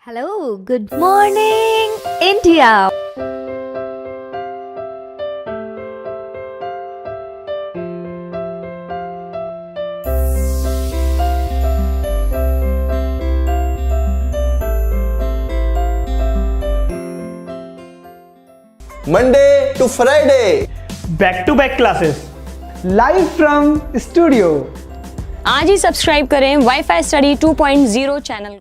Hello, good morning, India. Monday to Friday. Back to back classes live from studio. आज ही subscribe करें Wifi Study 2.0 channel को।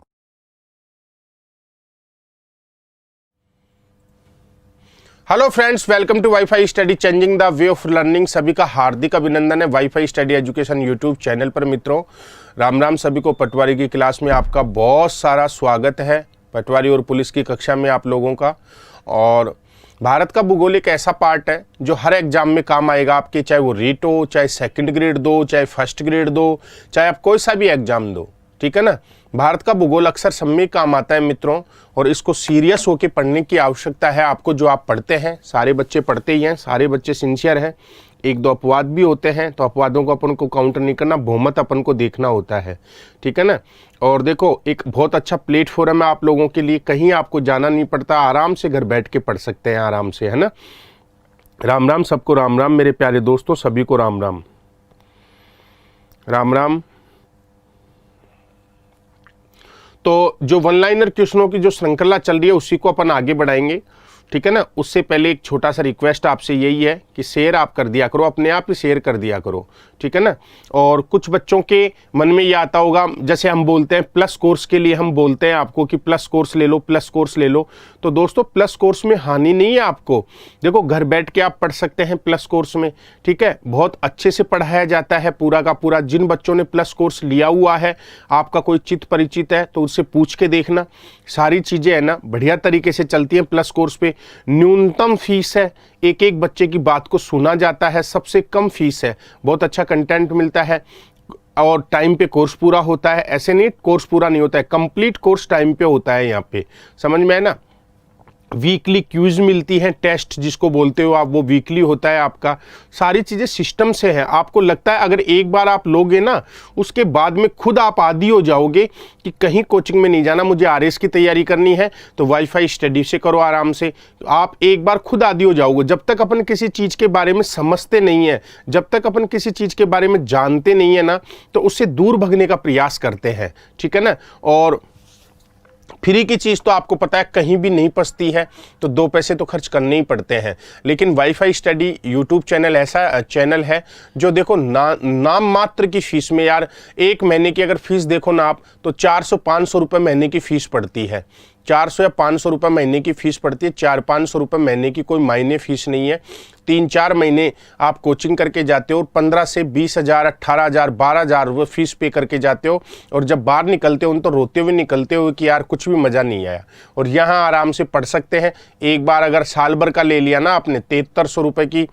Hello friends, welcome to Wifi Study changing the way of learning. सभी का हार्दिक अभिनंदन है Wifi Study education YouTube channel पर। मित्रों, राम राम सभी को। पटवारी की क्लास में आपका बहुत सारा स्वागत है। पटवारी और पुलिस की कक्षा में आप लोगों का। और भारत का भूगोल एक ऐसा पार्ट है जो हर एग्जाम में काम आएगा आपके, चाहे वो रीट हो, चाहे सेकंड ग्रेड दो, चाहे फर्स्ट ग्रेड दो, चाहे आप कोई सा भी एग्जाम दो, ठीक है ना। भारत का भूगोल अक्सर सब में काम आता है मित्रों, और इसको सीरियस होकर पढ़ने की आवश्यकता है आपको। जो आप पढ़ते हैं, सारे बच्चे पढ़ते ही हैं, सारे बच्चे सिंसियर हैं। एक दो अपवाद भी होते हैं, तो अपवादों को अपन को काउंटर नहीं करना, बहुमत अपन को देखना होता है, ठीक है ना। और देखो, एक बहुत अच्छा प्लेटफॉर्म है आप लोगों के लिए, कहीं आपको जाना नहीं पड़ता, आराम से घर बैठ के पढ़ सकते हैं आराम से, है ना। राम राम सबको, राम राम मेरे प्यारे दोस्तों, सभी को राम राम राम राम। तो जो वन लाइनर क्वेश्चनों की जो श्रृंखला चल रही है उसी को अपन आगे बढ़ाएंगे, ठीक है ना। उससे पहले एक छोटा सा रिक्वेस्ट आपसे यही है कि शेयर आप कर दिया करो, अपने आप ही शेयर कर दिया करो, ठीक है ना। और कुछ बच्चों के मन में ये आता होगा, जैसे हम बोलते हैं प्लस कोर्स के लिए, हम बोलते हैं आपको कि प्लस कोर्स ले लो, प्लस कोर्स ले लो। तो दोस्तों, प्लस कोर्स में हानि नहीं है आपको। देखो, घर बैठ के आप पढ़ सकते हैं प्लस कोर्स में, ठीक है। बहुत अच्छे से पढ़ाया जाता है पूरा का पूरा। जिन बच्चों ने प्लस कोर्स लिया हुआ है, आपका कोई चित परिचित है तो उससे पूछ के देखना, सारी चीज़ें है ना बढ़िया तरीके से चलती हैं प्लस कोर्स पे। न्यूनतम फीस है, एक एक बच्चे की बात को सुना जाता है, सबसे कम फीस है, बहुत अच्छा कंटेंट मिलता है, और टाइम पे कोर्स पूरा होता है। ऐसे नहीं कोर्स पूरा नहीं होता है, कंप्लीट कोर्स टाइम पे होता है यहाँ पे, समझ में है ना। वीकली क्यूज मिलती हैं, टेस्ट जिसको बोलते हो आप, वो वीकली होता है आपका। सारी चीज़ें सिस्टम से हैं। आपको लगता है अगर एक बार आप लोगे ना, उसके बाद में खुद आप आदी हो जाओगे कि कहीं कोचिंग में नहीं जाना, मुझे आरएस की तैयारी करनी है तो वाईफाई स्टडी से करो आराम से। आप एक बार खुद आदी हो जाओगे। जब तक अपन किसी चीज़ के बारे में समझते नहीं है, जब तक अपन किसी चीज़ के बारे में जानते नहीं है ना, तो उससे दूर भगने का प्रयास करते हैं, ठीक है ना। और फ्री की चीज़ तो आपको पता है कहीं भी नहीं पसती है, तो दो पैसे तो खर्च करने ही पड़ते हैं। लेकिन वाईफाई स्टडी यूट्यूब चैनल ऐसा चैनल है जो देखो नाम मात्र की फीस में, यार एक महीने की अगर फीस देखो ना आप, तो 400-500 रुपये महीने की फीस पड़ती है। 400 या 500 रुपये महीने की फीस पड़ती है। 400-500 रुपये महीने की कोई मायने फीस नहीं है। 3-4 महीने आप कोचिंग करके जाते हो, 15 से 20,000, 18,000, 12,000 रुपये फीस पे करके जाते हो, और जब बाहर निकलते हो तो रोते हुए निकलते हो कि यार कुछ भी मज़ा नहीं आया। और यहाँ आराम से पढ़ सकते हैं। एक बार अगर साल भर का ले लिया ना आपने, 7300 रुपये की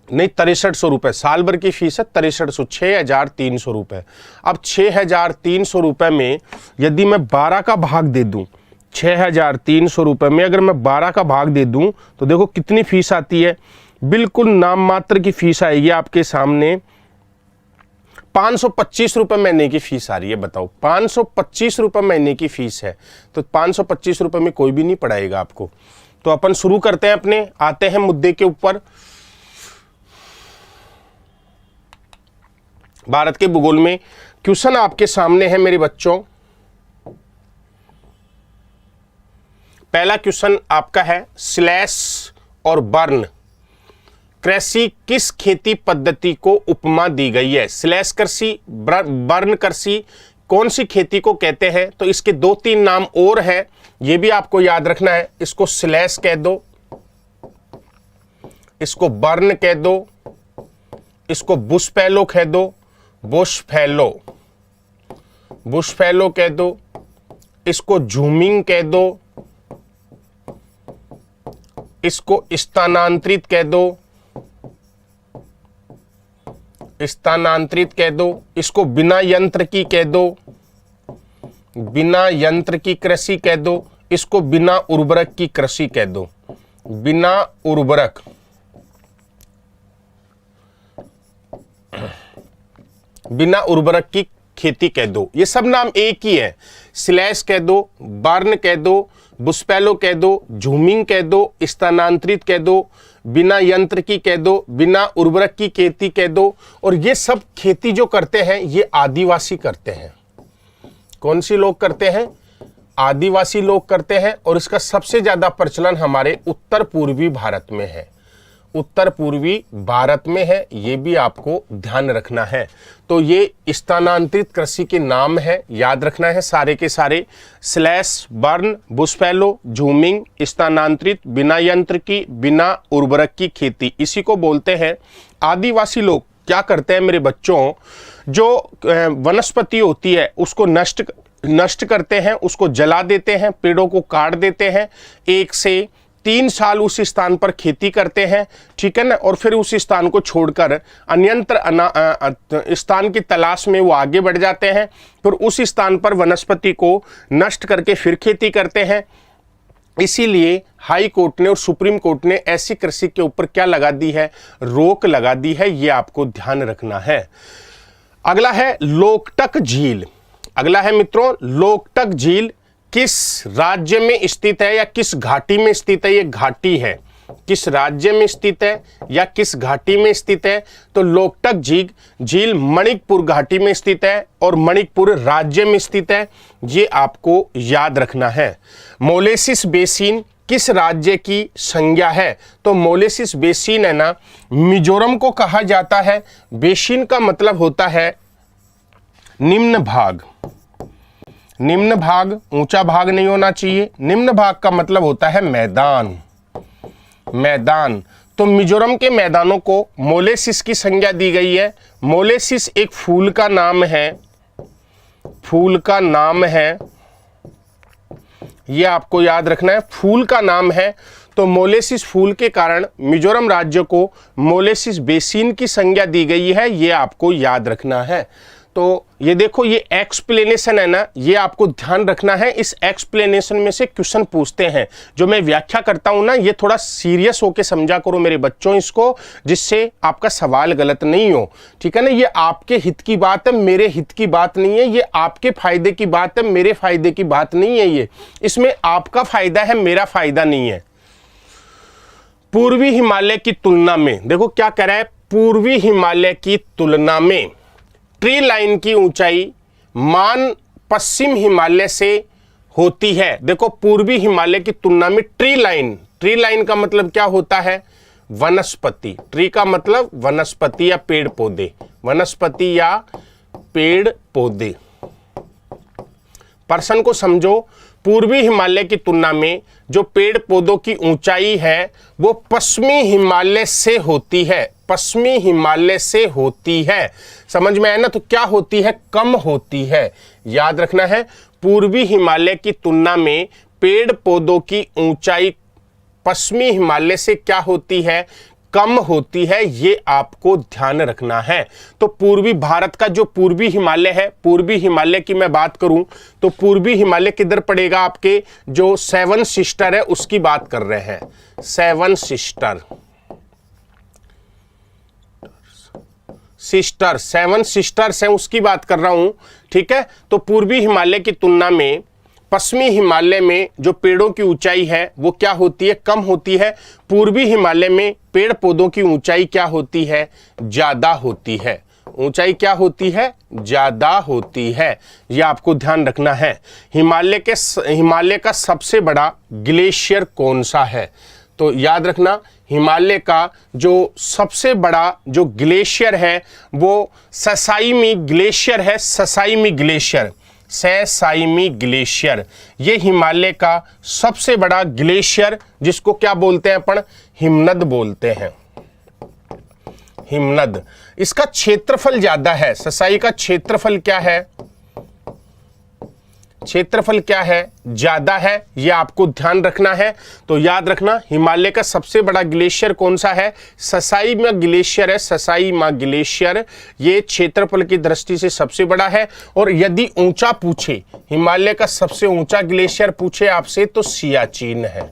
नहीं, 6300 रुपये साल भर की फीस है, 6300, 6,300 रुपये। अब 6,300 रुपये में यदि मैं 12 का भाग दे दूँ, 6,300 रुपये में अगर मैं 12 का भाग दे दूं, तो देखो कितनी फीस आती है। बिल्कुल नाम मात्र की फीस आएगी आपके सामने। 525 रुपये महीने की फीस आ रही है। बताओ, 525 रुपये महीने की फीस है, तो 525 रुपये में कोई भी नहीं पढ़ाएगा आपको। तो अपन शुरू करते हैं अपने, आते हैं मुद्दे के ऊपर। भारत के भूगोल में क्वेश्चन आपके सामने है मेरे बच्चों। पहला क्वेश्चन आपका है, स्लैश और बर्न कृषि किस खेती पद्धति को उपमा दी गई है। स्लैश कृषि, बर्न कृषि कौन सी खेती को कहते हैं? तो इसके 2-3 नाम और हैं, ये भी आपको याद रखना है। इसको स्लैश कह दो, इसको बर्न कह दो, इसको बुशफैलो कह दो, बुशफैलो बुशफैलो कह दो, इसको झूमिंग कह दो, इसको स्थानांतरित कह दो, स्थानांतरित कह दो, इसको बिना यंत्र की कह दो, बिना यंत्र की कृषि कह दो, इसको बिना उर्वरक की कृषि कह दो, बिना उर्वरक, बिना उर्वरक की खेती कह दो, ये सब नाम एक ही है। स्लैश कह दो, बर्न कह दो, बुशफैलो कह दो, झूमिंग कह दो, स्थानांतरित कह दो, बिना यंत्र की कह दो, बिना उर्वरक की खेती कह दो। और ये सब खेती जो करते हैं ये आदिवासी करते हैं। कौन सी लोग करते हैं? आदिवासी लोग करते हैं। और इसका सबसे ज्यादा प्रचलन हमारे उत्तर पूर्वी भारत में है, उत्तर पूर्वी भारत में है, ये भी आपको ध्यान रखना है। तो ये स्थानांतरित कृषि के नाम है, याद रखना है सारे के सारे। स्लैश, बर्न, बुशफैलो, झूमिंग, स्थानांतरित, बिना यंत्र की, बिना उर्वरक की खेती, इसी को बोलते हैं आदिवासी लोग। क्या करते हैं मेरे बच्चों, जो वनस्पति होती है उसको नष्ट करते हैं, उसको जला देते हैं, पेड़ों को काट देते हैं, 1 से 3 साल उस स्थान पर खेती करते हैं, ठीक है ना। और फिर उस स्थान को छोड़कर अन्यंत्र स्थान की तलाश में वो आगे बढ़ जाते हैं। फिर उस स्थान पर वनस्पति को नष्ट करके फिर खेती करते हैं। इसीलिए हाई कोर्ट ने और सुप्रीम कोर्ट ने ऐसी कृषि के ऊपर क्या लगा दी है? रोक लगा दी है। ये आपको ध्यान रखना है। अगला है लोकटक झील। अगला है मित्रों लोकटक झील किस राज्य में स्थित है या किस घाटी में स्थित है? ये घाटी है। किस राज्य में स्थित है या किस घाटी में स्थित है? तो लोकटक झील मणिपुर घाटी में स्थित है और मणिपुर राज्य में स्थित है। ये आपको याद रखना है। मोलेसिस बेसिन किस राज्य की संज्ञा है? तो मोलेसिस बेसिन है ना, मिजोरम को कहा जाता है। बेसिन का मतलब होता है निम्न भाग। निम्न भाग, ऊंचा भाग नहीं होना चाहिए। निम्न भाग का मतलब होता है मैदान। मैदान, तो मिजोरम के मैदानों को मोलेसिस की संज्ञा दी गई है। मोलेसिस एक फूल का नाम है, फूल का नाम है, यह आपको याद रखना है, फूल का नाम है। तो मोलेसिस फूल के कारण मिजोरम राज्य को मोलेसिस बेसिन की संज्ञा दी गई है, यह आपको याद रखना है। तो ये देखो, ये एक्सप्लेनेशन है ना, ये आपको ध्यान रखना है। इस एक्सप्लेनेशन में से क्वेश्चन पूछते हैं। जो मैं व्याख्या करता हूं ना, ये थोड़ा सीरियस होके समझा करो मेरे बच्चों इसको, जिससे आपका सवाल गलत नहीं हो, ठीक है ना। ये आपके हित की बात है, मेरे हित की बात नहीं है। ये आपके फायदे की बात है, मेरे फायदे की बात नहीं है। ये इसमें आपका फायदा है, मेरा फायदा नहीं है। पूर्वी हिमालय की तुलना में, देखो क्या कह रहा है, पूर्वी हिमालय की तुलना में ट्री लाइन की ऊंचाई मान पश्चिम हिमालय से होती है। देखो, पूर्वी हिमालय की तुलना में ट्री लाइन का मतलब क्या होता है? वनस्पति। ट्री का मतलब वनस्पति या पेड़ पौधे, वनस्पति या पेड़ पौधे। पर्सन को समझो, पूर्वी हिमालय की तुलना में जो पेड़ पौधों की ऊंचाई है वो पश्चिमी हिमालय से होती है, पश्चिमी हिमालय से होती है। समझ में आया ना? तो क्या होती है? कम होती है। याद रखना है, पूर्वी हिमालय की तुलना में पेड़ पौधों की ऊंचाई पश्चिमी हिमालय से क्या होती है? कम होती है। ये आपको ध्यान रखना है। तो पूर्वी भारत का जो पूर्वी हिमालय है, पूर्वी हिमालय की मैं बात करूं तो पूर्वी हिमालय किधर पड़ेगा? आपके जो 7 सिस्टर है उसकी बात कर रहे हैं। 7 सिस्टर्स हैं उसकी बात कर रहा हूं, ठीक है। तो पूर्वी हिमालय की तुलना में पश्चिमी हिमालय में जो पेड़ों की ऊंचाई है वो क्या होती है? कम होती है। पूर्वी हिमालय में पेड़ पौधों की ऊंचाई क्या होती है? ज्यादा होती है। ऊंचाई क्या होती है? ज्यादा होती है। यह आपको ध्यान रखना है। हिमालय का सबसे बड़ा ग्लेशियर कौन सा है? तो याद रखना, हिमालय का जो सबसे बड़ा जो ग्लेशियर है वो ससाईमी ग्लेशियर है। ससाईमी ग्लेशियर, ये हिमालय का सबसे बड़ा ग्लेशियर, जिसको क्या बोलते हैं अपन? हिमनद बोलते हैं। हिमनद, इसका क्षेत्रफल ज्यादा है। ससाई का क्षेत्रफल क्या है? क्षेत्रफल क्या है? ज्यादा है। यह आपको ध्यान रखना है। तो याद रखना, हिमालय का सबसे बड़ा ग्लेशियर कौन सा है? ससाईमा ग्लेशियर है। ससाईमा ग्लेशियर ये क्षेत्रफल की दृष्टि से सबसे बड़ा है। और यदि ऊंचा पूछे, हिमालय का सबसे ऊंचा ग्लेशियर पूछे आपसे, तो सियाचिन है।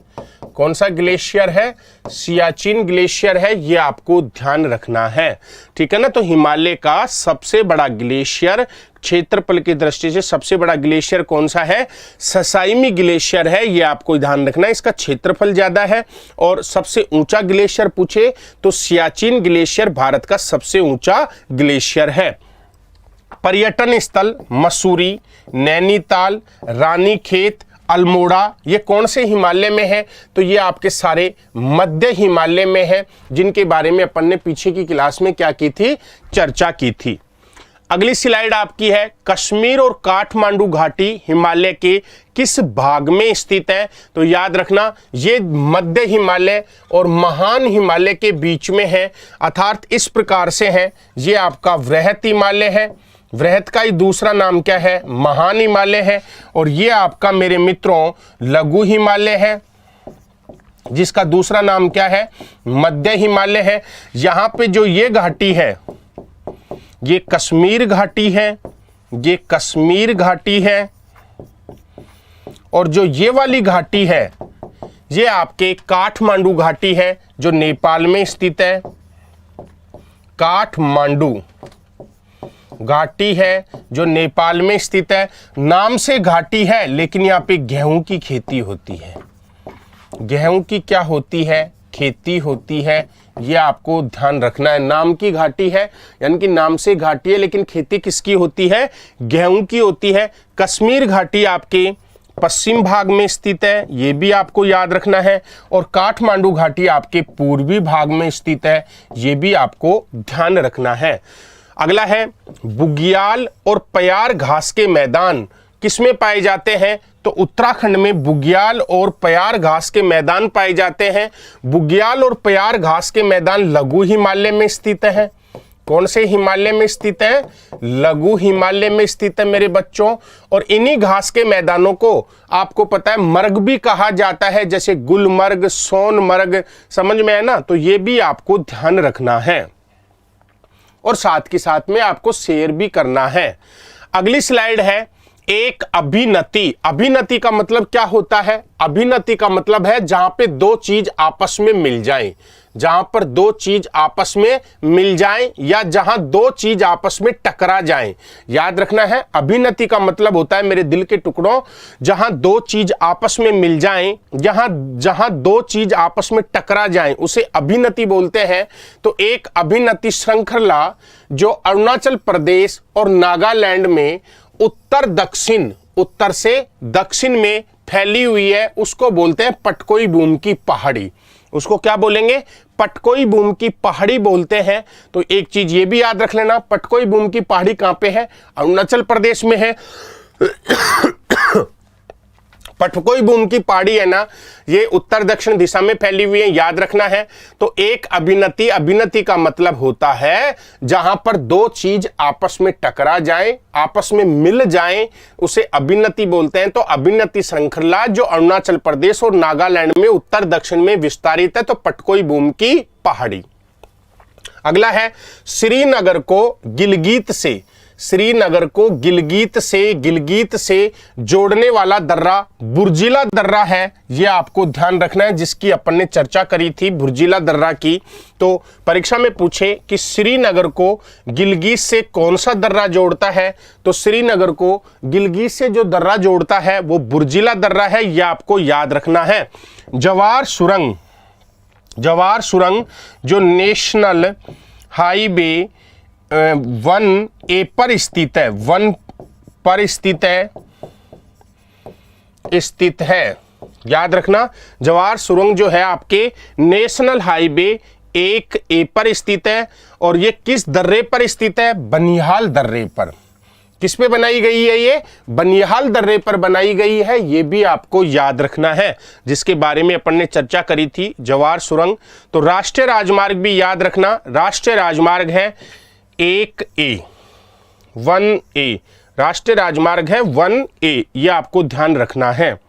कौन सा ग्लेशियर है? सियाचिन ग्लेशियर है, ये आपको ध्यान रखना है, ठीक है ना। तो हिमालय का सबसे बड़ा ग्लेशियर, क्षेत्रफल की दृष्टि से सबसे बड़ा ग्लेशियर कौन सा है? ससाइमी ग्लेशियर है, ये आपको ध्यान रखना है, इसका क्षेत्रफल ज्यादा है। और सबसे ऊंचा ग्लेशियर पूछे तो सियाचिन ग्लेशियर भारत का सबसे ऊंचा ग्लेशियर है। पर्यटन स्थल मसूरी, नैनीताल, रानीखेत, अल्मोड़ा, ये कौन से हिमालय में है? तो ये आपके सारे मध्य हिमालय में है, जिनके बारे में अपन ने पीछे की क्लास में क्या की थी? चर्चा की थी। अगली स्लाइड आपकी है, कश्मीर और काठमांडू घाटी हिमालय के किस भाग में स्थित है? तो याद रखना ये मध्य हिमालय और महान हिमालय के बीच में है, अर्थात इस प्रकार से है, ये आपका वृहत हिमालय है, वृहत का ही दूसरा नाम क्या है? महान हिमालय है, और ये आपका मेरे मित्रों लघु हिमालय है, जिसका दूसरा नाम क्या है? मध्य हिमालय है। यहां पे जो ये घाटी है, ये कश्मीर घाटी है, ये कश्मीर घाटी है, और जो ये वाली घाटी है ये आपके काठमांडू घाटी है, जो नेपाल में स्थित है। काठमांडू घाटी है जो नेपाल में स्थित है, नाम से घाटी है, लेकिन यहाँ पे गेहूं की खेती होती है। गेहूं की क्या होती है? खेती होती है, ये आपको ध्यान रखना है। नाम की घाटी है, यानी कि नाम से घाटी है, लेकिन खेती किसकी होती है? गेहूं की होती है। कश्मीर घाटी आपके पश्चिम भाग में स्थित है, ये भी आपको याद रखना है, और काठमांडू घाटी आपके पूर्वी भाग में स्थित है, ये भी आपको ध्यान रखना है। अगला है, बुग्याल और प्यार घास के मैदान किसमें पाए जाते हैं? तो उत्तराखंड में बुग्याल और प्यार घास के मैदान पाए जाते हैं। बुग्याल और प्यार घास के मैदान लघु हिमालय में स्थित है। कौन से हिमालय में स्थित है? लघु हिमालय में स्थित है मेरे बच्चों। और इन्हीं घास के मैदानों को आपको पता है मर्ग भी कहा जाता है, जैसे गुलमर्ग, सोनमर्ग, समझ में है ना। तो ये भी आपको ध्यान रखना है, और साथ के साथ में आपको शेयर भी करना है। अगली स्लाइड है, एक अभिनति। अभिनति का मतलब क्या होता है? अभिनति का मतलब है जहां पे दो चीज आपस में मिल जाएं, जहां पर दो चीज आपस में मिल जाएं, या जहां दो चीज आपस में टकरा जाएं। याद रखना है, अभिनति का मतलब होता है मेरे दिल के टुकड़ों, जहां दो चीज आपस में मिल जाएं, जहां दो चीज आपस में टकरा जाएं, उसे अभिनति बोलते हैं। तो एक अभिनति श्रृंखला जो अरुणाचल प्रदेश और नागालैंड में उत्तर दक्षिण, उत्तर से दक्षिण में फैली हुई है, उसको बोलते हैं पटकोई बूम की पहाड़ी। उसको क्या बोलेंगे? पटकोई बूम की पहाड़ी बोलते हैं। तो एक चीज ये भी याद रख लेना, पटकोई बूम की पहाड़ी कहां पे है? अरुणाचल प्रदेश में है। पटकोई बूम की पहाड़ी है ना, ये उत्तर दक्षिण दिशा में फैली हुई है, याद रखना है। तो एक अभिनति, अभिनति का मतलब होता है जहां पर दो चीज आपस में टकरा जाएं, आपस में मिल जाएं, उसे अभिनति बोलते हैं। तो अभिनति श्रृंखला जो अरुणाचल प्रदेश और नागालैंड में उत्तर दक्षिण में विस्तारित है, तो पटकोई बूम की पहाड़ी। अगला है, श्रीनगर को गिलगित से, श्रीनगर को गिलगित से जोड़ने वाला दर्रा बुर्जिला दर्रा है, यह आपको ध्यान रखना है, जिसकी अपन ने चर्चा करी थी बुर्जिला दर्रा की। तो परीक्षा में पूछे कि श्रीनगर को गिलगित से कौन सा दर्रा जोड़ता है, तो श्रीनगर को गिलगित से जो दर्रा जोड़ता है वो बुर्जिला दर्रा है, यह आपको याद रखना है। जवार सुरंग, जवार सुरंग जो नेशनल हाईवे 1A पर स्थित है, 1 पर स्थित है, याद रखना। जवार सुरंग जो है आपके नेशनल हाईवे 1A पर स्थित है, और ये किस दर्रे पर स्थित है? बनिहाल दर्रे पर। किस पे बनाई गई है? ये बनिहाल दर्रे पर बनाई गई है, ये भी आपको याद रखना है, जिसके बारे में अपन ने चर्चा करी थी, जवार सुरंग। तो राष्ट्रीय राजमार्ग भी याद रखना, राष्ट्रीय राजमार्ग है 1A, राष्ट्रीय राजमार्ग है 1A, ये आपको ध्यान रखना है।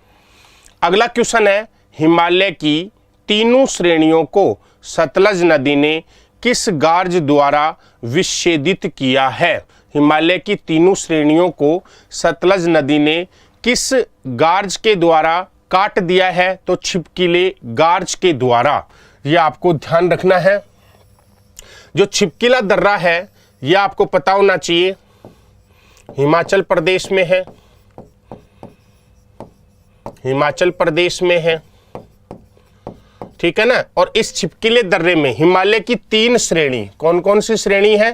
अगला क्वेश्चन है, हिमालय की तीनों श्रेणियों को सतलज नदी ने किस गार्ज द्वारा विच्छेदित किया है? हिमालय की तीनों श्रेणियों को सतलज नदी ने किस गार्ज के द्वारा काट दिया है तो छिपकली गार्ज के द्वारा, ये आपको ध्यान रखना है। जो छिपकला दर्रा है ये आपको पता होना चाहिए, हिमाचल प्रदेश में है, हिमाचल प्रदेश में है, ठीक है ना। और इस छिपकले दर्रे में हिमालय की 3 श्रेणी, कौन कौन सी श्रेणी है?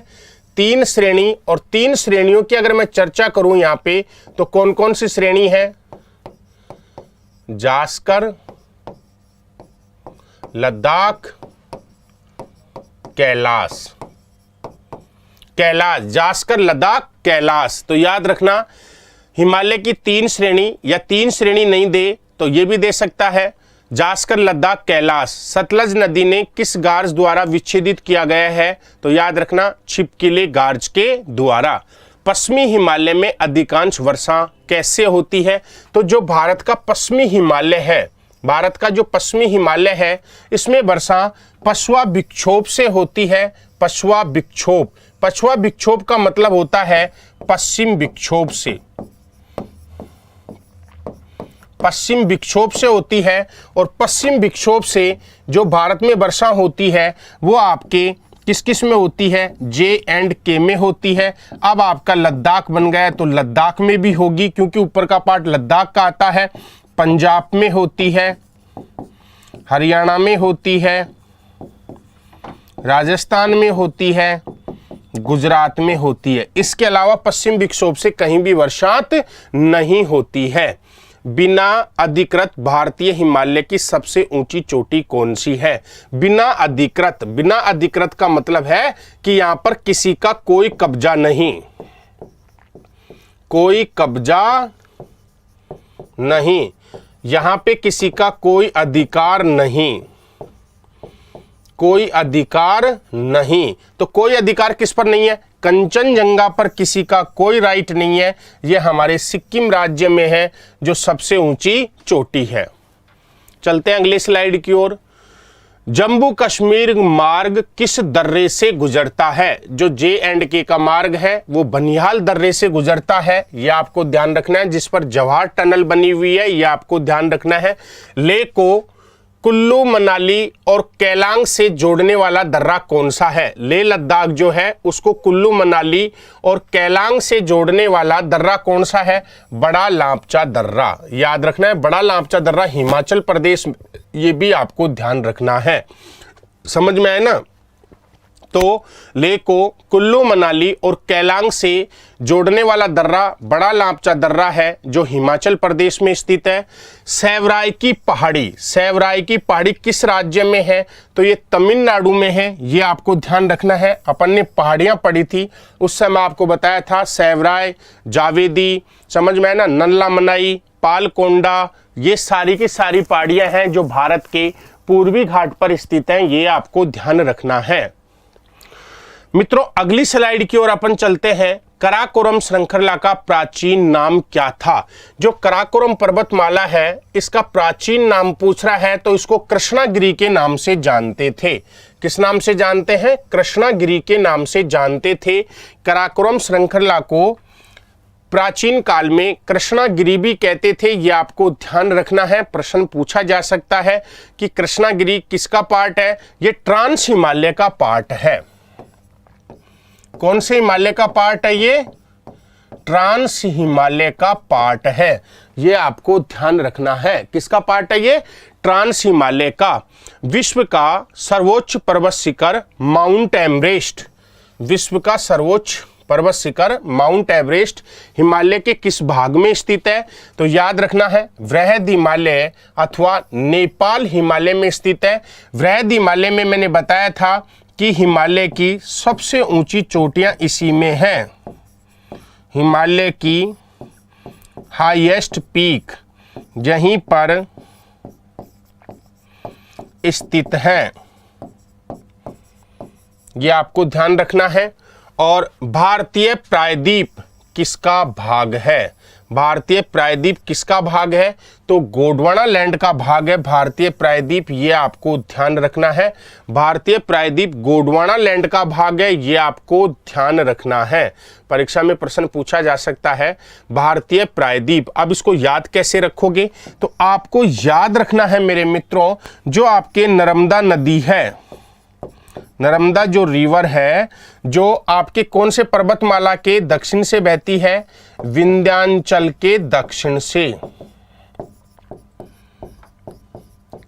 3 श्रेणी। और 3 श्रेणियों की अगर मैं चर्चा करूं यहां पे तो कौन कौन सी श्रेणी है? जास्कर, लद्दाख, कैलाश, कैलाश, जास्कर, लद्दाख, कैलाश। तो याद रखना, हिमालय की 3 श्रेणी, या 3 श्रेणी नहीं दे तो ये भी दे सकता है, जास्कर, लद्दाख, कैलाश। सतलज नदी ने किस गार्ज द्वारा विच्छेदित किया गया है? तो याद रखना, छिपकले गार्ज के द्वारा। पश्चिमी हिमालय में अधिकांश वर्षा कैसे होती है? तो जो भारत का पश्चिमी हिमालय है, भारत का जो पश्चिमी हिमालय है, इसमें वर्षा पछुआ विक्षोभ से होती है। पछुआ विक्षोभ, पछुआ विक्षोभ का मतलब होता है पश्चिम विक्षोभ से, पश्चिम विक्षोभ से होती है। और पश्चिम विक्षोभ से जो भारत में वर्षा होती है वो आपके किस किस में होती है? J&K में होती है। अब आपका लद्दाख बन गया तो लद्दाख में भी होगी, क्योंकि ऊपर का पार्ट लद्दाख का आता है। पंजाब में होती है, हरियाणा में होती है, राजस्थान में होती है, गुजरात में होती है। इसके अलावा पश्चिम विक्षोभ से कहीं भी वर्षात नहीं होती है। बिना अधिकृत भारतीय हिमालय की सबसे ऊंची चोटी कौन सी है? बिना अधिकृत, बिना अधिकृत का मतलब है कि यहां पर किसी का कोई कब्जा नहीं, कोई कब्जा नहीं, यहां पे किसी का कोई अधिकार नहीं, कोई अधिकार नहीं। तो कोई अधिकार किस पर नहीं है? कंचनजंगा पर किसी का कोई राइट नहीं है। यह हमारे सिक्किम राज्य में है जो सबसे ऊंची चोटी है। चलते हैं अगले स्लाइड की ओर। जम्मू कश्मीर मार्ग किस दर्रे से गुजरता है? जो J&K का मार्ग है वो बनिहाल दर्रे से गुजरता है, यह आपको ध्यान रखना है। जिस पर जवाहर टनल बनी हुई है, यह आपको ध्यान रखना है। लेह को कुल्लू मनाली और केलांग से जोड़ने वाला दर्रा कौन सा है? लेह लद्दाख जो है उसको कुल्लू मनाली और केलांग से जोड़ने वाला दर्रा कौन सा है? बड़ा लापचा दर्रा। याद रखना है, बड़ा लापचा दर्रा हिमाचल प्रदेश, ये भी आपको ध्यान रखना है। समझ में आए ना? तो लेह को कुल्लू मनाली और केलांग से जोड़ने वाला दर्रा बड़ा लापचा दर्रा है जो हिमाचल प्रदेश में स्थित है। सेवराई की पहाड़ी, सेवराई की पहाड़ी किस राज्य में है? तो ये तमिलनाडु में है, ये आपको ध्यान रखना है। अपन ने पहाड़ियां पढ़ी थी उस समय, आपको बताया था सेवराई, जावेदी, समझ में है ना, नल्ला मनाई, पालकोंडा, ये सारी की सारी पहाड़ियां हैं जो भारत के पूर्वी घाट पर स्थित हैं, ये आपको ध्यान रखना है। मित्रों अगली स्लाइड की ओर अपन चलते हैं। कराकोरम श्रृंखला का प्राचीन नाम क्या था? जो कराकोरम पर्वतमाला है इसका प्राचीन नाम पूछ रहा है तो इसको कृष्णागिरी के नाम से जानते थे। किस नाम से जानते हैं? कृष्णागिरी के नाम से जानते थे। कराकोरम श्रृंखला को प्राचीन काल में कृष्णागिरी भी कहते थे, ये आपको ध्यान रखना है। प्रश्न पूछा जा सकता है कि कृष्णागिरी किसका पार्ट है? ये ट्रांस हिमालय का पार्ट है। कौन से हिमालय का पार्ट है? ये ट्रांस हिमालय का पार्ट है, ये आपको ध्यान रखना है। किसका पार्ट है ये? ट्रांस हिमालय का। विश्व का सर्वोच्च पर्वत शिखर माउंट एवरेस्ट, विश्व का सर्वोच्च पर्वत शिखर माउंट एवरेस्ट हिमालय के किस भाग में स्थित है? तो याद रखना है वृहद हिमालय अथवा नेपाल हिमालय में स्थित है। वृहद हिमालय में मैंने बताया था कि हिमालय की सबसे ऊंची चोटियां इसी में हैं। हिमालय की हाईएस्ट पीक यहीं पर स्थित है, ये आपको ध्यान रखना है। और भारतीय प्रायद्वीप किसका भाग है? भारतीय प्रायद्वीप किसका भाग है? तो गोंडवाना लैंड का भाग है भारतीय प्रायद्वीप, ये आपको ध्यान रखना है। भारतीय प्रायद्वीप गोंडवाना लैंड का भाग है, ये आपको ध्यान रखना है। परीक्षा में प्रश्न पूछा जा सकता है भारतीय प्रायद्वीप। अब इसको याद कैसे रखोगे? तो आपको याद रखना है मेरे मित्रों, जो आपके नर्मदा नदी है, नर्मदा जो रिवर है, जो आपके कौन से पर्वतमाला के दक्षिण से बहती है? विंध्याचल के दक्षिण से,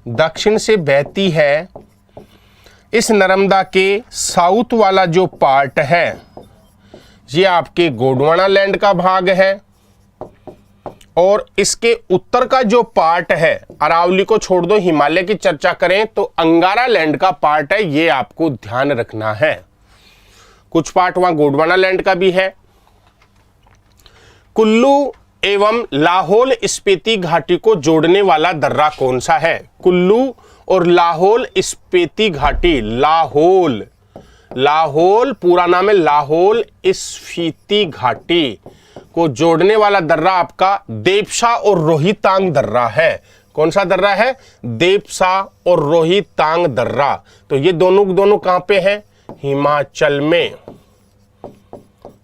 दक्षिण से बहती है। इस नर्मदा के साउथ वाला जो पार्ट है, ये आपके गोंडवाना लैंड का भाग है, और इसके उत्तर का जो पार्ट है, अरावली को छोड़ दो, हिमालय की चर्चा करें तो अंगारा लैंड का पार्ट है, ये आपको ध्यान रखना है। कुछ पार्ट वहां गोंडवाना लैंड का भी है। कुल्लू एवं लाहौल स्पीति घाटी को जोड़ने वाला दर्रा कौन सा है? कुल्लू और लाहौल स्पीति घाटी, लाहौल, लाहौल पूरा नाम है लाहौल स्पीति घाटी को जोड़ने वाला दर्रा आपका देपसा और रोहितांग दर्रा है। कौन सा दर्रा है? देपसा और रोहितांग दर्रा। तो ये दोनों कहां पे हैं? हिमाचल में,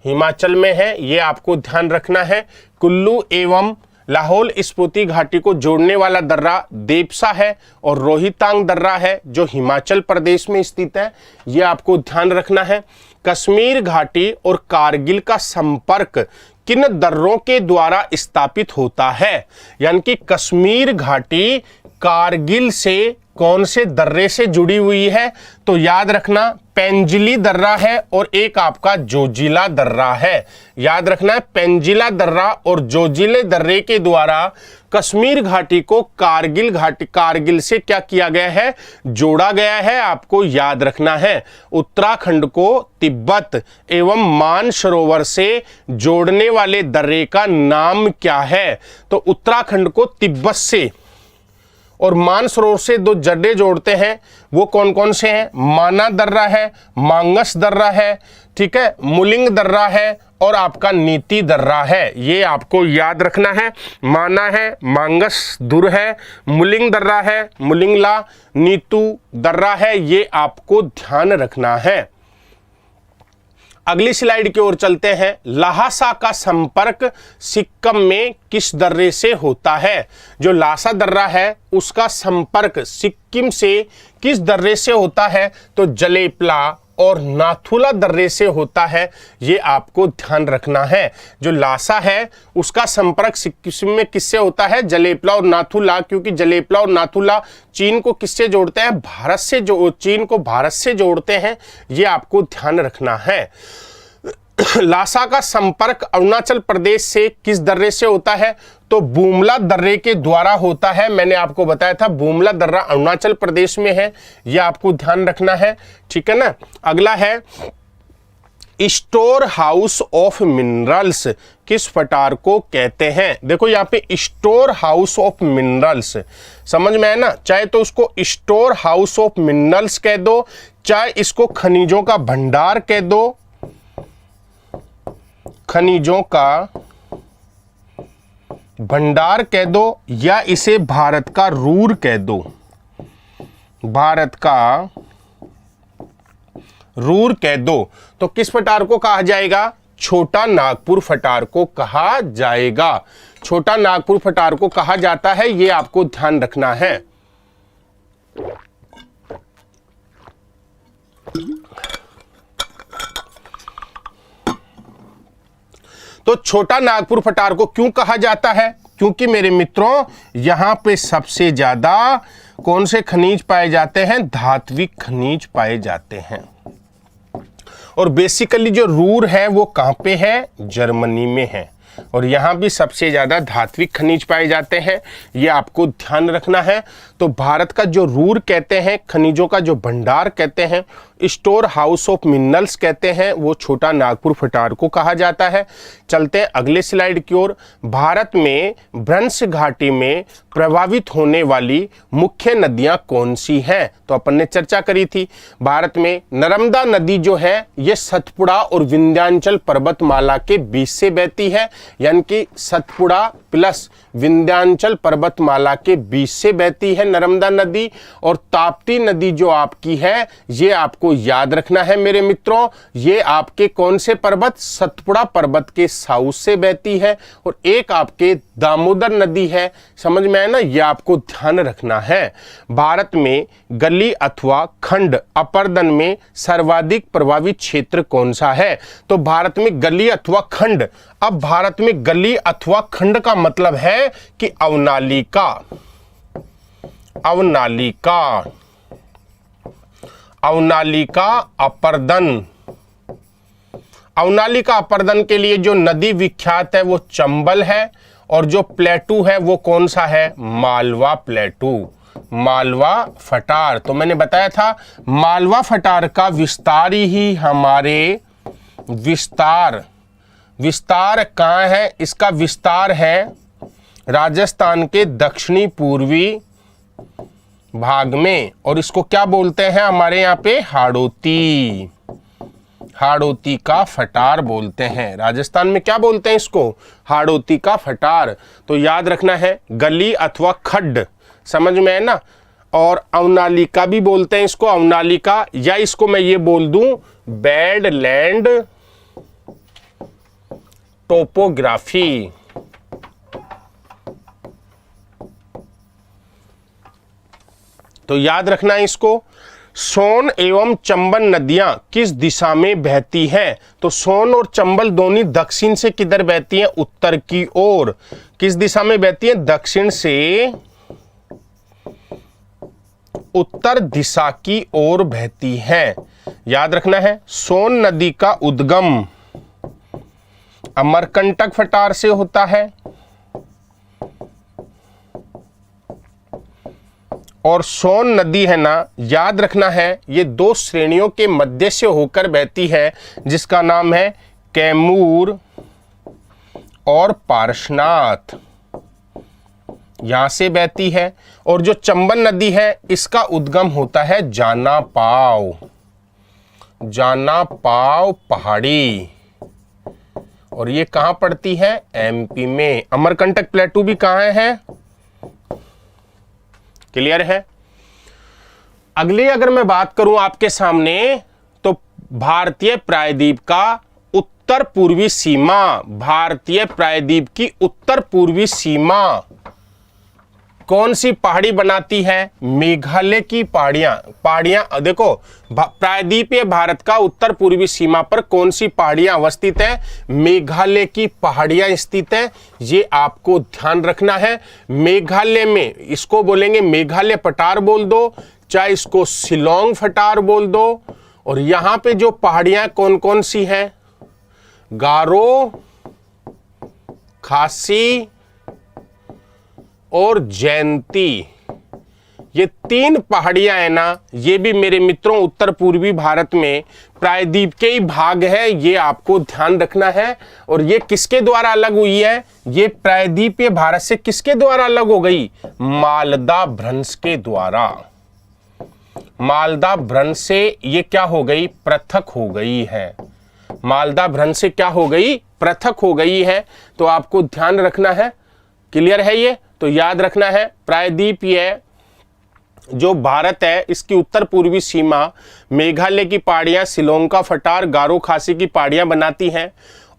हिमाचल में है, ये आपको ध्यान रखना है। कुल्लू एवं लाहौल स्पीति घाटी को जोड़ने वाला दर्रा देपसा है और रोहितांग दर्रा है, जो हिमाचल प्रदेश में स्थित है, ये आपको ध्यान रखना है। कश्मीर घाटी और कारगिल का संपर्क किन दर्रों के द्वारा स्थापित होता है? यानी कि कश्मीर घाटी कारगिल से कौन से दर्रे से जुड़ी हुई है? तो याद रखना पेंजिली दर्रा है और एक आपका जोजिला दर्रा है। याद रखना है पेंजिला दर्रा और जोजिले दर्रे के द्वारा कश्मीर घाटी को कारगिल से क्या किया गया है? जोड़ा गया है, आपको याद रखना है। उत्तराखंड को तिब्बत एवं मानसरोवर से जोड़ने वाले दर्रे का नाम क्या है? तो उत्तराखंड को तिब्बत से और मानसरोवर से दो जड्डे जोड़ते हैं, वो कौन कौन से हैं? माना दर्रा है, मांगस दर्रा है, ठीक है, मुलिंग दर्रा है और आपका नीति दर्रा है। ये आपको याद रखना है। माना है, मांगस दुर है, मुलिंग दर्रा है, मुलिंगला, नीतू दर्रा है, ये आपको ध्यान रखना है। अगली स्लाइड की ओर चलते हैं। लहासा का संपर्क सिक्किम में किस दर्रे से होता है? जो लासा दर्रा है उसका संपर्क सिक्किम से किस दर्रे से होता है? तो जलेपला और नाथुला दर्रे से होता है, ये आपको ध्यान रखना है। जो लासा है उसका संपर्क सिक्किम में किससे होता है? जलेपला और नाथुला, क्योंकि जलेपला और नाथुला चीन को किससे जोड़ते हैं? भारत से, जो चीन को भारत से जोड़ते हैं, ये आपको ध्यान रखना है। लासा का संपर्क अरुणाचल प्रदेश से किस दर्रे से होता है? तो बुमला दर्रे के द्वारा होता है। मैंने आपको बताया था बुमला दर्रा अरुणाचल प्रदेश में है, यह आपको ध्यान रखना है, ठीक है ना। अगला है स्टोर हाउस ऑफ मिनरल्स किस पठार को कहते हैं? देखो यहाँ पे स्टोर हाउस ऑफ मिनरल्स, समझ में है ना। चाहे तो उसको स्टोर हाउस ऑफ मिनरल्स कह दो, चाहे इसको खनिजों का भंडार कह दो, खनिजों का भंडार कह दो, या इसे भारत का रूर कह दो, भारत का रूर कह दो। तो किस पठार को कहा जाएगा? छोटा नागपुर पठार को कहा जाएगा। छोटा नागपुर पठार को कहा जाता है, यह आपको ध्यान रखना है। तो छोटा नागपुर पठार को क्यों कहा जाता है? क्योंकि मेरे मित्रों यहां पे सबसे ज्यादा कौन से खनिज पाए जाते हैं? धात्विक खनिज पाए जाते हैं। और बेसिकली जो रूर है वो कहां पे है? जर्मनी में है, और यहां भी सबसे ज्यादा धात्विक खनिज पाए जाते हैं, ये आपको ध्यान रखना है। तो भारत का जो रूर कहते हैं, खनिजों का जो भंडार कहते हैं, स्टोर हाउस ऑफ मिनरल्स कहते हैं, वो छोटा नागपुर फटार को कहा जाता है। चलते हैं अगले स्लाइड की ओर। भारत में भ्रंश घाटी में प्रभावित होने वाली मुख्य नदियां कौन सी हैं? तो अपन ने चर्चा करी थी। भारत में नर्मदा नदी जो है ये सतपुड़ा और विंध्याचल पर्वतमाला के बीच से बहती है, यानी कि सतपुड़ा प्लस विंध्याचल पर्वतमाला के बीच से बहती है नर्मदा नदी। और ताप्ती नदी जो आपकी है ये आपको याद रखना है मेरे मित्रों, ये आपके कौन से पर्वत, सतपुड़ा पर्वत के साउथ से बहती है। और एक आपके दामोदर नदी है, समझ में आया ना, ये आपको ध्यान रखना है। भारत में गली अथवा खंड अपर्दन में सर्वाधिक प्रभावित क्षेत्र कौन सा है? तो भारत में गली अथवा खंड। अब भारत में गली अथवा खंड का मतलब है कि अवनालिका, अवनालिका, अवनालिका अपर्दन। अवनालिका अपर्दन के लिए जो नदी विख्यात है वो चंबल है, और जो प्लेटू है वो कौन सा है? मालवा प्लेटू, मालवा फटार। तो मैंने बताया था मालवा फटार का विस्तार ही हमारे विस्तार कहाँ है? इसका विस्तार है राजस्थान के दक्षिणी पूर्वी भाग में, और इसको क्या बोलते हैं हमारे यहाँ पे? हाड़ौती, हाड़ौती का फटार बोलते हैं। राजस्थान में क्या बोलते हैं इसको? हाड़ौती का फटार। तो याद रखना है गली अथवा खड्ड, समझ में है ना। और अवनालिका भी बोलते हैं इसको, अवनालिका, या इसको मैं ये बोल दूं बैड लैंड टोपोग्राफी। तो याद रखना है इसको। सोन एवं चंबल नदियां किस दिशा में बहती हैं? तो सोन और चंबल दोनों दक्षिण से किधर बहती हैं? उत्तर की ओर। किस दिशा में बहती हैं? दक्षिण से उत्तर दिशा की ओर बहती हैं। याद रखना है सोन नदी का उद्गम अमरकंटक फटार से होता है, और सोन नदी है ना, याद रखना है ये दो श्रेणियों के मध्य से होकर बहती है, जिसका नाम है कैमूर और पारसनाथ, यहां से बहती है। और जो चंबल नदी है इसका उद्गम होता है जानापाव, जानापाव पहाड़ी, और ये कहां पड़ती है? एमपी में। अमरकंटक प्लेटू भी कहां है? क्लियर है। अगली अगर मैं बात करूं आपके सामने, तो भारतीय प्रायद्वीप का उत्तर पूर्वी सीमा, भारतीय प्रायद्वीप की उत्तर पूर्वी सीमा कौन सी पहाड़ी बनाती है? मेघालय की पहाड़ियां देखो, प्रायद्वीपीय भारत का उत्तर पूर्वी सीमा पर कौन सी पहाड़ियां अवस्थित है? मेघालय की पहाड़ियां स्थित है। ये आपको ध्यान रखना है। मेघालय में इसको बोलेंगे मेघालय पठार बोल दो, चाहे इसको शिलोंग फटार बोल दो। और यहां पे जो पहाड़ियां कौन कौन सी हैं? गारो, खासी और जयंती, ये तीन पहाड़ियां है ना, ये भी मेरे मित्रों उत्तर पूर्वी भारत में प्रायद्वीप के ही भाग है, ये आपको ध्यान रखना है। और ये किसके द्वारा अलग हुई है? ये प्रायद्वीपीय भारत से किसके द्वारा अलग हो गई? मालदा भ्रंश के द्वारा। मालदा भ्रंश से ये क्या हो गई? पृथक हो गई है। मालदा भ्रंश से क्या हो गई? पृथक हो गई है। तो आपको ध्यान रखना है। क्लियर है ये? तो याद रखना है प्रायद्वीपीय जो भारत है इसकी उत्तर पूर्वी सीमा मेघालय की पहाड़ियां, शिलोंग का फटार, गारो खासी की पहाड़ियां बनाती हैं।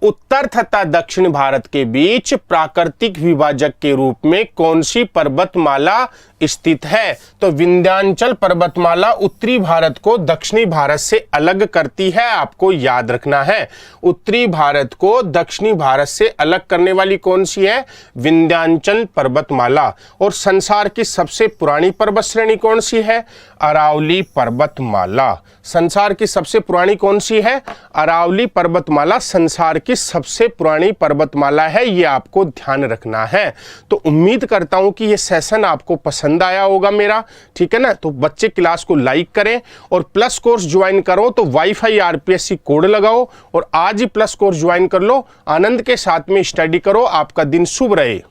उत्तर तथा दक्षिण भारत के बीच प्राकृतिक विभाजक के रूप में कौन सी पर्वतमाला स्थित है? तो विंध्याचल पर्वतमाला उत्तरी भारत को दक्षिणी भारत से अलग करती है, आपको याद रखना है। उत्तरी भारत को दक्षिणी भारत से अलग करने वाली कौन सी है? विंध्याचल पर्वतमाला। और संसार की सबसे पुरानी पर्वत श्रेणी कौन सी है? अरावली पर्वतमाला। संसार की सबसे पुरानी कौन सी है? अरावली पर्वतमाला संसार की सबसे पुरानी पर्वतमाला है, ये आपको ध्यान रखना है। तो उम्मीद करता हूं कि ये सेशन आपको पसंद पसंद आया होगा मेरा, ठीक है ना। तो बच्चे क्लास को लाइक करें और प्लस कोर्स ज्वाइन करो तो वाईफाई आरपीएससी कोड लगाओ और आज ही प्लस कोर्स ज्वाइन कर लो। आनंद के साथ में स्टडी करो। आपका दिन शुभ रहे।